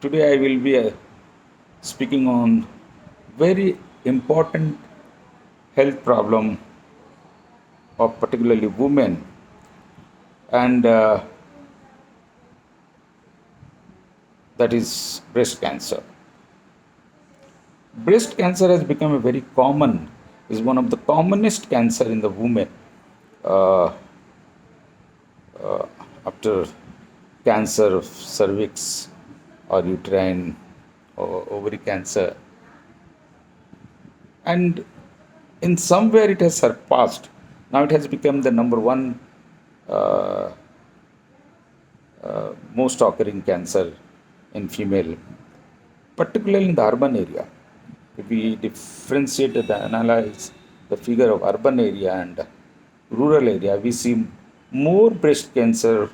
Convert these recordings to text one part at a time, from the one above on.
Today I will be speaking on very important health problem of particularly women, and that is breast cancer. Breast cancer has become a very common, is one of the commonest cancer in the women uh, after cancer of cervix or uterine or ovary cancer, and in somewhere it has surpassed. Now it has become the number one uh, most occurring cancer in female, particularly in the urban area. If we differentiate and analyze the figure of urban area and rural area, we see more breast cancer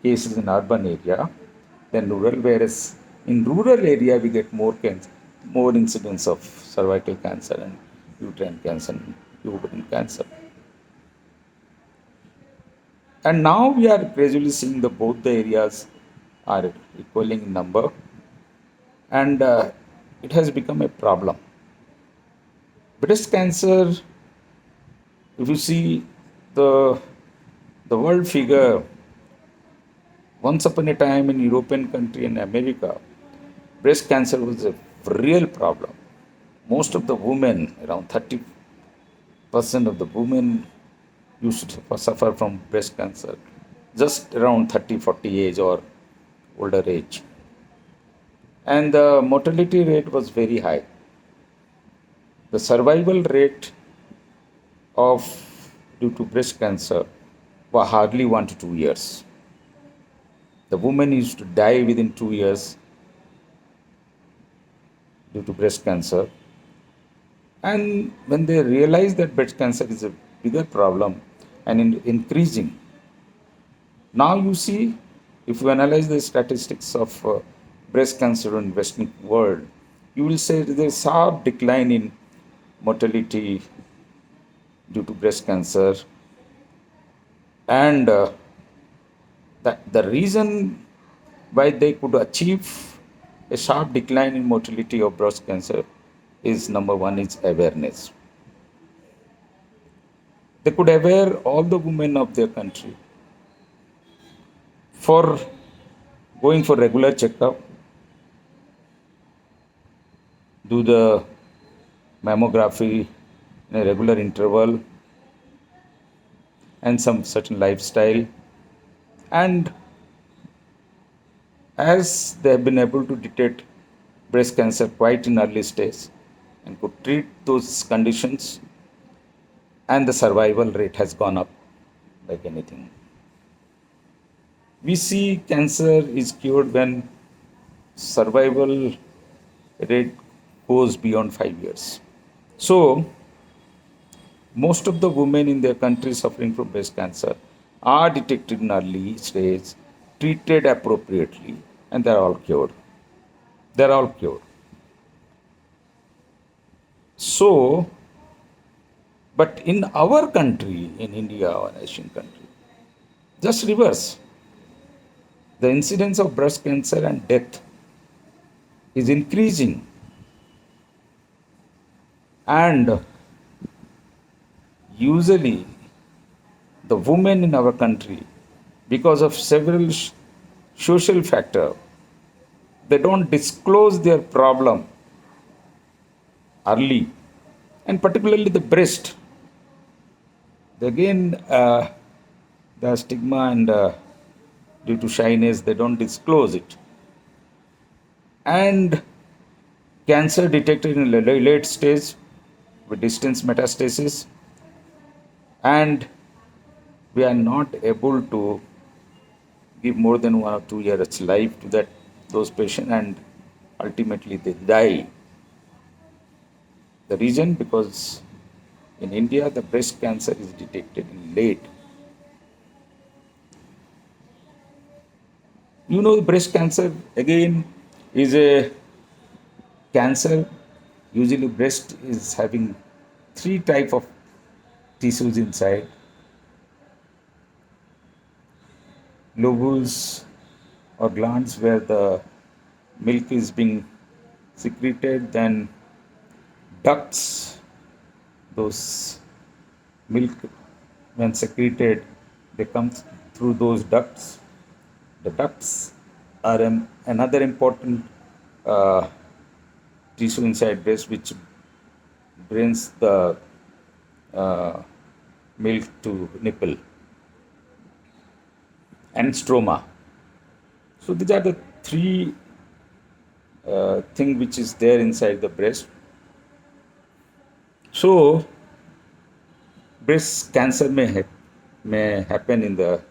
cases in urban area than rural, whereas in rural area we get more cancer, more incidence of cervical cancer and uterine cancer and uterine cancer. And now we are gradually seeing the both the areas are equaling in number, and it has become a problem. Breast cancer, if you see the the world figure, once upon a time in European country and America, breast cancer was a real problem. Most of the women, around 30% of the women used to suffer from breast cancer, just around 30, 40 age or older age. And the mortality rate was very high. The survival rate of due to breast cancer was hardly 1 to 2 years. The woman used to die within 2 years due to breast cancer. And when they realized that breast cancer is a bigger problem and increasing, now you see, if you analyze the statistics of breast cancer in Western world, you will say there's a sharp decline in mortality due to breast cancer, and the reason why they could achieve a sharp decline in mortality of breast cancer is number one is awareness. They could aware all the women of their country for going for regular checkup, do the mammography in a regular interval, and some certain lifestyle. And as they have been able to detect breast cancer quite in early stage and could treat those conditions, and the survival rate has gone up like anything. We see cancer is cured when survival rate goes beyond 5 years. So, most of the women in their country suffering from breast cancer are detected in early stage, treated appropriately, and they're all cured. They're all cured. So, but in our country, in India or Asian country, just reverse. The incidence of breast cancer and death is increasing, and usually the women in our country, because of several social factor, they don't disclose their problem early, and particularly the breast. Again, the stigma and due to shyness, they don't disclose it. And cancer detected in late stage with distant metastasis, and we are not able to give more than 1 or 2 years life to that those patients, and ultimately they die. The reason, because in India the breast cancer is detected in late. Breast cancer again is a cancer. Usually breast is having three type of tissues inside: lobules or glands where the milk is being secreted, then ducts, those milk when secreted, they come through those ducts. The ducts are another important uh, tissue inside breast which brings the uh, milk to nipple and stroma. So these are the three thing which is there inside the breast. So breast cancer may happen in the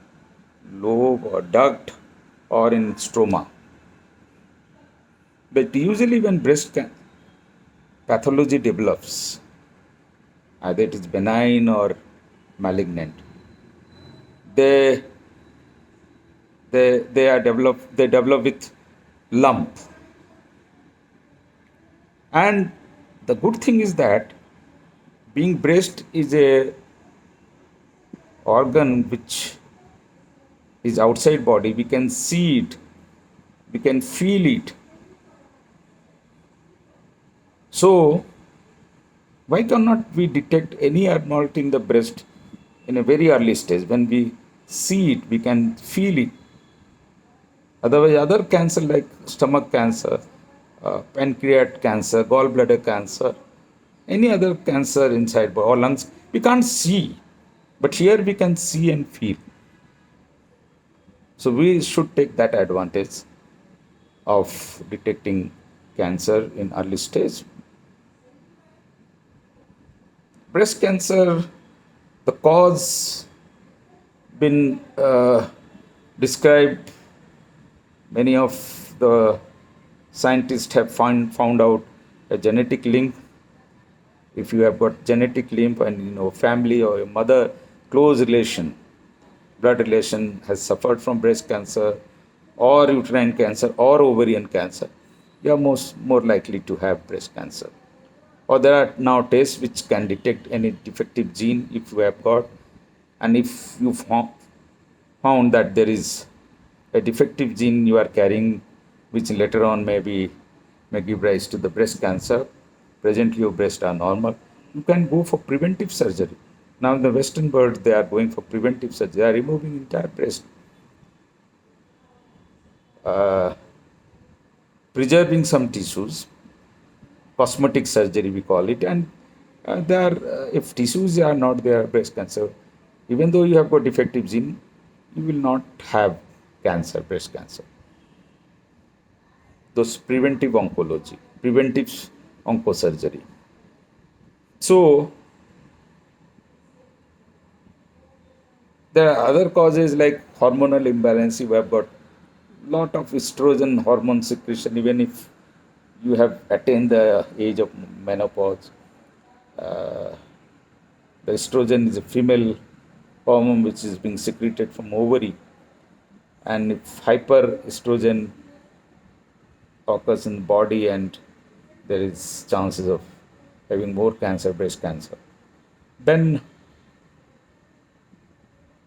lobe or duct or in stroma. But usually when pathology develops, either it is benign or malignant, they they develop with lump. And the good thing is that being breast is a organ which is outside body, we can see it, we can feel it. So why cannot we detect any abnormality in the breast in a very early stage? When we see it, we can feel it. Otherwise, other cancer like stomach cancer, pancreatic cancer, gallbladder cancer, any other cancer inside or lungs, we can't see. But here we can see and feel. So we should take that advantage of detecting cancer in early stage. Breast cancer, the cause been described. Many of the scientists have found out a genetic link. If you have got genetic link and family or your mother close relation, blood relation has suffered from breast cancer or uterine cancer or ovarian cancer, you are more likely to have breast cancer. Or there are now tests which can detect any defective gene if you have got, and if you found that there is a defective gene you are carrying, which later on may give rise to the breast cancer. Presently, your breasts are normal. You can go for preventive surgery. Now, in the Western world, they are going for preventive surgery. They are removing entire breast, uh, preserving some tissues, cosmetic surgery we call it, and there if tissues are not there, breast cancer, even though you have got defective gene, you will not have cancer, breast cancer. Those preventive oncology, preventive oncosurgery. So there are other causes like hormonal imbalance. You have got lot of estrogen hormone secretion, even if you have attained the age of menopause. Uh, the estrogen is a female hormone which is being secreted from ovary, and if hyperestrogen occurs in the body, and there is chances of having more cancer, breast cancer. Then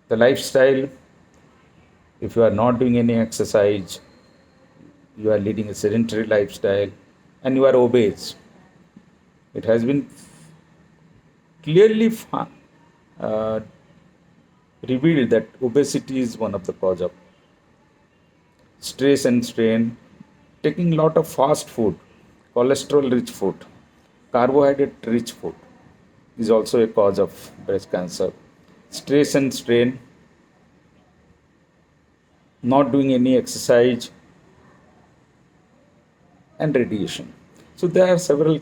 the lifestyle, if you are not doing any exercise, you are leading a sedentary lifestyle, and you are obese, it has been clearly uh, revealed that obesity is one of the cause of stress and strain. Taking a lot of fast food, cholesterol rich food, carbohydrate rich food is also a cause of breast cancer. Stress and strain, not doing any exercise, and radiation. So there are several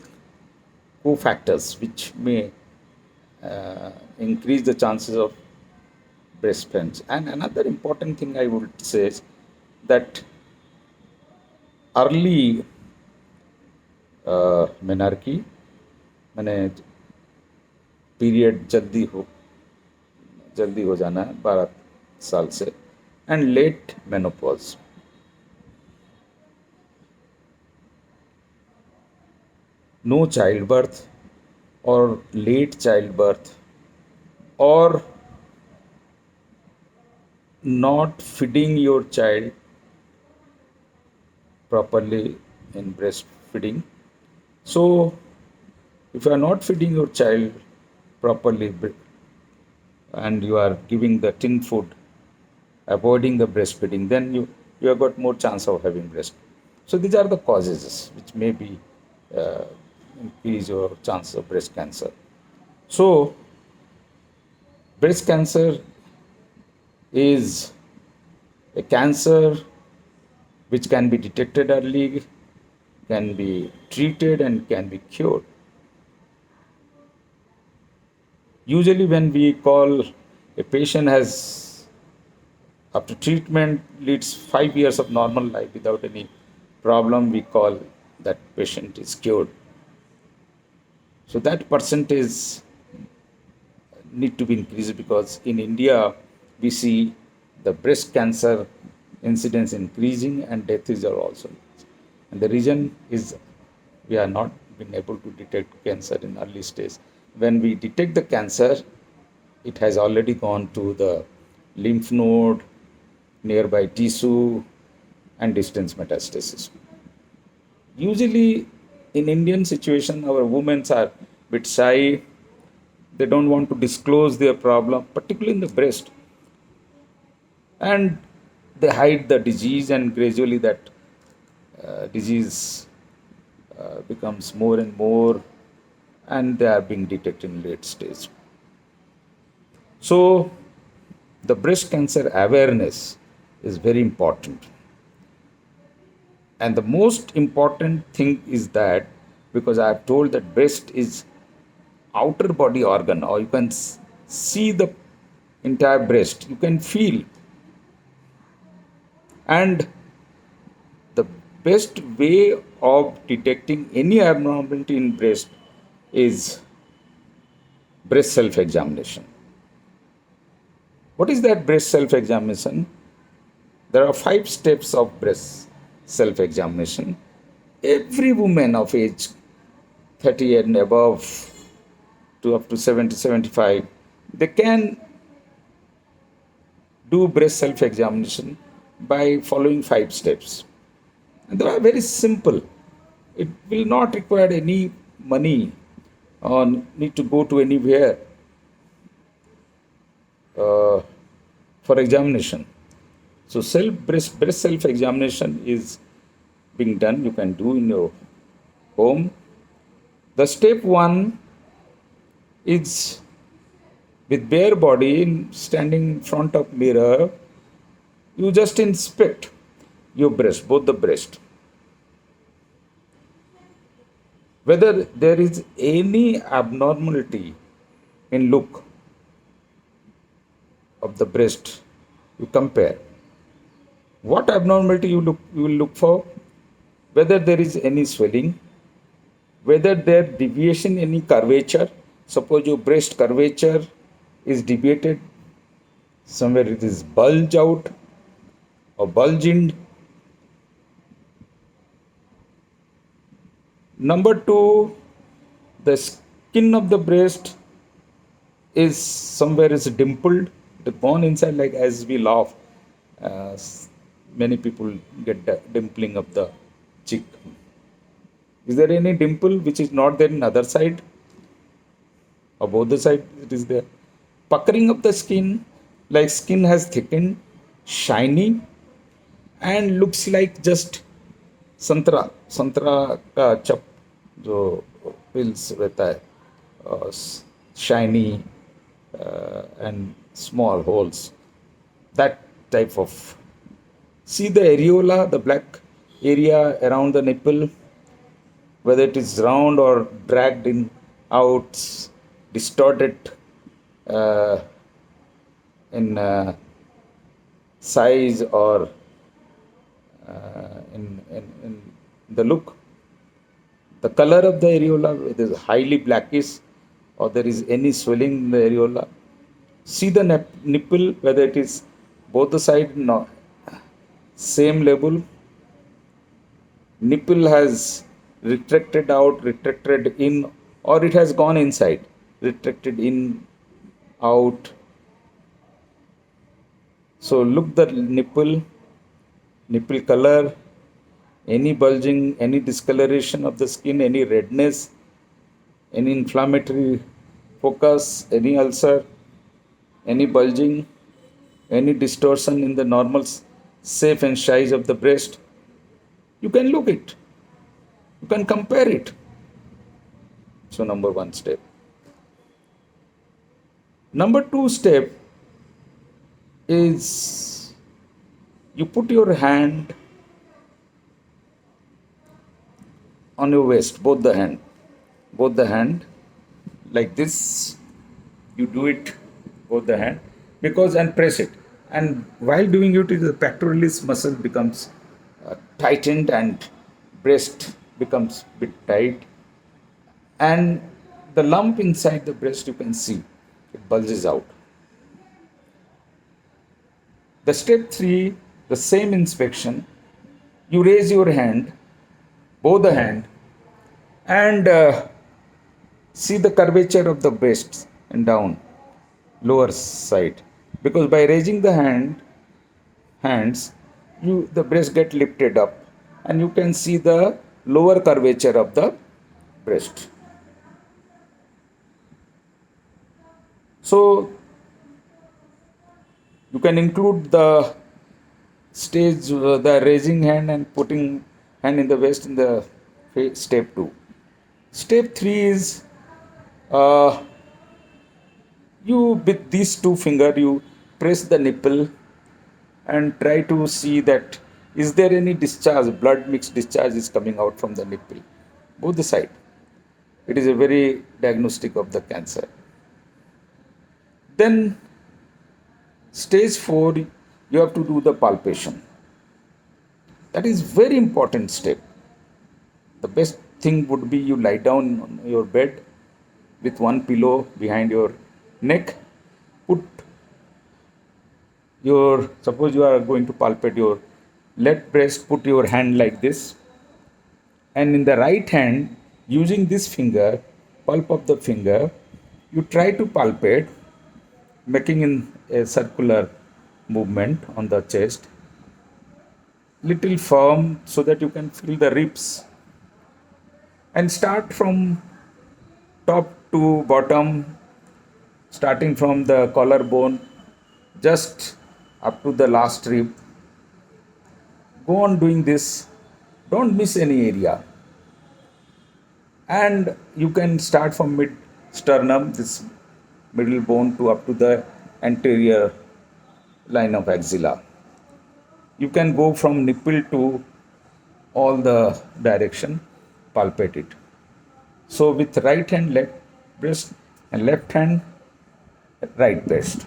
cofactors which may increase the chances of breast cancer. And another important thing I would say is that early menarche, मैंने period जल्दी हो जाना है 12 साल से, and let menopause. No childbirth or late childbirth or not feeding your child properly in breastfeeding. So, if you are not feeding your child properly and you are giving the tin food, avoiding the breastfeeding, then you have got more chance of having breast. So these are the causes which may be uh, increase your chances of breast cancer. So breast cancer is a cancer which can be detected early, can be treated, and can be cured. Usually, when we call a patient has after treatment leads 5 years of normal life without any problem, we call that patient is cured. So that percentage need to be increased because in India we see the breast cancer incidence increasing and death is also. And the reason is we are not been able to detect cancer in early stage. When we detect the cancer, it has already gone to the lymph node, nearby tissue, and distance metastasis. Usually, in Indian situation, our women are a bit shy. They don't want to disclose their problem, particularly in the breast, and they hide the disease, and gradually that disease becomes more and more, and they are being detected in late stage. So, the breast cancer awareness is very important. And the most important thing is that because I have told that breast is outer body organ, or you can see the entire breast, you can feel. And the best way of detecting any abnormality in breast is breast self examination. What is that breast self examination? There are 5 steps of breast self examination. Every woman of age 30 and above to up to 70, 75, they can do breast self examination by following 5 steps. And they are very simple. It will not require any money or need to go to anywhere uh, for examination. So breast self examination is being done. You can do in your home. The step one is with bare body standing in front of mirror. You just inspect your breast, both the breast, whether there is any abnormality in look of the breast. You compare what abnormality you will look for, whether there is any swelling, whether there deviation any curvature. Suppose your breast curvature is deviated, somewhere it is bulge out or bulge in. Number two, the skin of the breast is somewhere is dimpled, the gone inside, like as we laugh. Uh, Many people get the dimpling of the cheek. Is there any dimple which is not there in other side or both the side? It is there. Puckering of the skin, like skin has thickened, shiny, and looks like just संतरा का चप जो pills रहता है shiny and small holes, that type of. See the areola, the black area around the nipple, whether it is round or dragged in out, distorted uh, in size or in the look. The color of the areola, it is highly blackish or there is any swelling in the areola. See the nipple, whether it is both the side, no, same level. Nipple has retracted out, retracted in, or it has gone inside, retracted in, out. So look the nipple color, Any bulging, any discoloration of the skin, any redness, any inflammatory focus, any ulcer, any bulging, any distortion in the normal shape and size of the breast, you can look it, you can compare it. So number one step. Number two step is you put your hand on your waist, both the hand like this. You do it both the hand because and press it. And while doing it, the pectoralis muscle becomes tightened and breast becomes bit tight. And the lump inside the breast you can see it bulges out. The step three, the same inspection. You raise your hand, both the hand, and see the curvature of the breast and down, lower side. Because by raising the hands, the breast get lifted up, and you can see the lower curvature of the breast. So you can include the stage, the raising hand and putting hand in the waist in the step 2. Step 3 is you with these two finger you press the nipple and try to see that is there any discharge, blood mixed discharge is coming out from the nipple, both the side. It is a very diagnostic of the cancer. Then stage 4, you have to do the palpation. That is very important step. The best thing would be you lie down on your bed with one pillow behind your neck. Put your, suppose you are going to palpate your left breast, put your hand like this. And in the right hand, using this finger, pulp of the finger, you try to palpate, making in a circular movement on the chest, little firm so that you can feel the ribs, and start from top to bottom, starting from the collarbone just up to the last rib. Go on doing this, don't miss any area. And you can start from mid sternum, this middle bone, to up to the anterior line of axilla. You can go from nipple to all the direction, palpate it. So with right hand left breast and left hand right breast,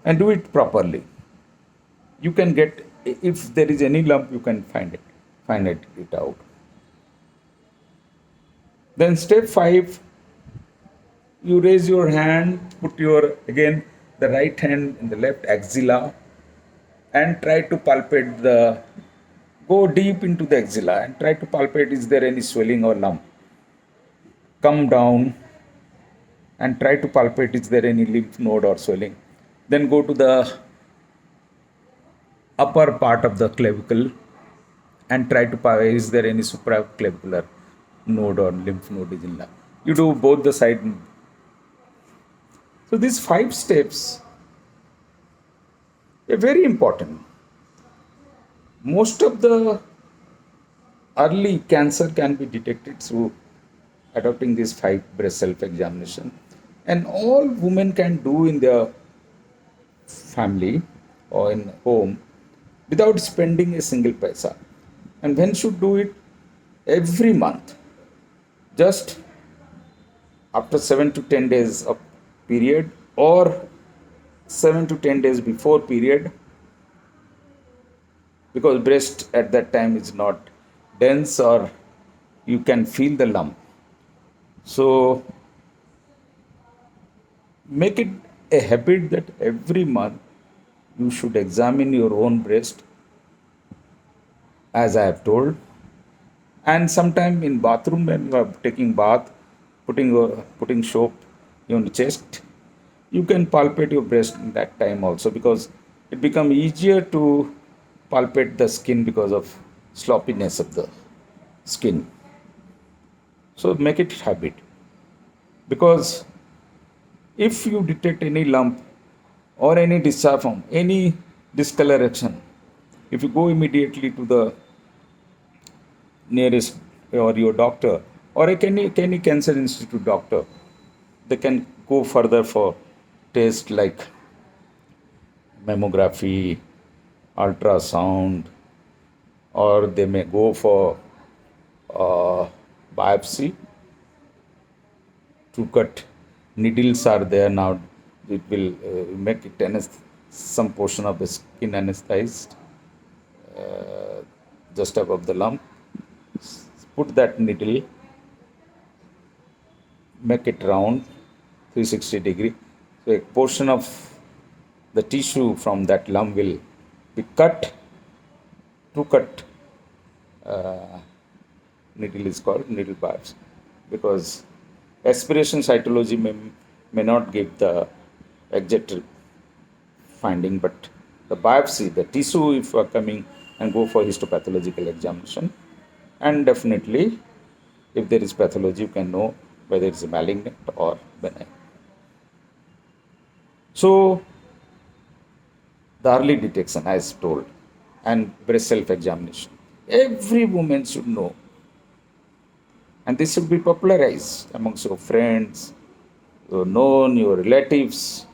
and do it properly. You can get, if there is any lump, you can find it out. Then step 5, you raise your hand, put your again the right hand in the left axilla, and try to palpate the, go deep into the axilla and try to palpate is there any swelling or lump. Come down and try to palpate is there any lymph node or swelling. Then go to the upper part of the clavicle and try to palpate is there any supraclavicular node or lymph node is in. You do both the side. So these 5 steps are very important. Most of the early cancer can be detected through adopting these 5 breast self-examination, and all women can do in their family or in home without spending a single paisa. And when should do it? Every month, just after 7 to 10 days of period, or 7 to 10 days before period, because breast at that time is not dense or you can feel the lump. So make it a habit that every month you should examine your own breast, as I have told. And sometime in bathroom when you are taking bath, putting soap on the chest, you can palpate your breast in that time also, because it becomes easier to palpate the skin because of sloppiness of the skin. So make it habit, because if you detect any lump or any discharge form, any discoloration, if you go immediately to the nearest or your doctor or any cancer institute doctor, they can go further for tests like mammography, ultrasound, or they may go for uh, biopsy to cut. Needles are there now. It will make it some portion of the skin anesthetized just above the lump. Put that needle, make it round 360 degree. So a portion of the tissue from that lump will be cut. To cut needle is called needle biopsy, because aspiration cytology may not give the exact finding, but the biopsy, the tissue, if you are coming and go for histopathological examination, and definitely if there is pathology, you can know whether it's malignant or benign. So the early detection, as told, and breast self-examination, every woman should know, and this should be popularized amongst your friends, your known, your relatives.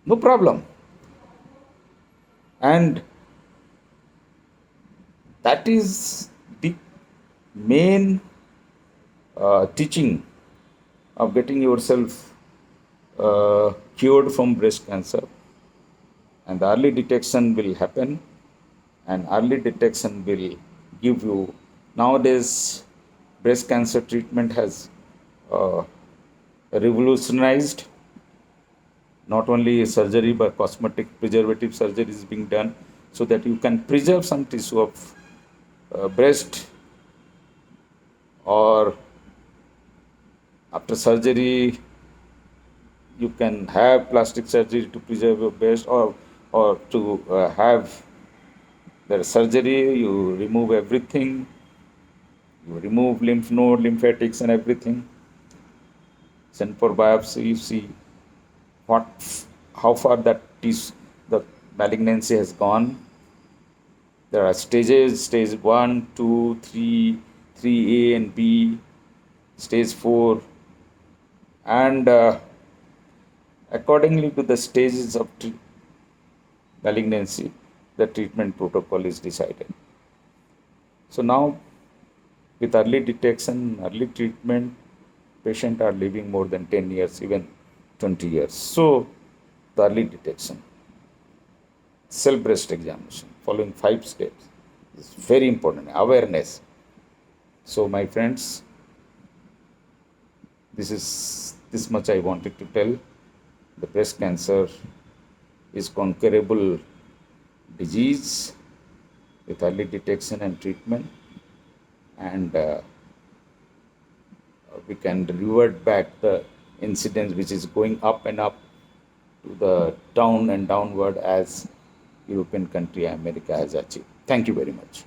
No problem. And that is the main teaching of getting yourself cured from breast cancer. And the early detection will happen, and early detection will give you. Nowadays, breast cancer treatment has revolutionized. Not only surgery, but cosmetic preservative surgery is being done, so that you can preserve some tissue of breast, or after surgery you can have plastic surgery to preserve your breast, or to have the surgery, you remove everything, you remove lymph node, lymphatics and everything, send for biopsy, you see how far that the malignancy has gone. There are stages: stage 1, 2, 3, 3A and B, stage 4, and accordingly to the stages of malignancy, the treatment protocol is decided. So now, with early detection, early treatment, patients are living more than 10 years, even 20 years. So, the early detection, self breast examination, following 5 steps, is very important. Awareness. So, my friends, this much I wanted to tell. The breast cancer is conquerable disease with early detection and treatment, and we can revert back the incidence which is going up and up to the down and downward as European country America has achieved. Thank you very much.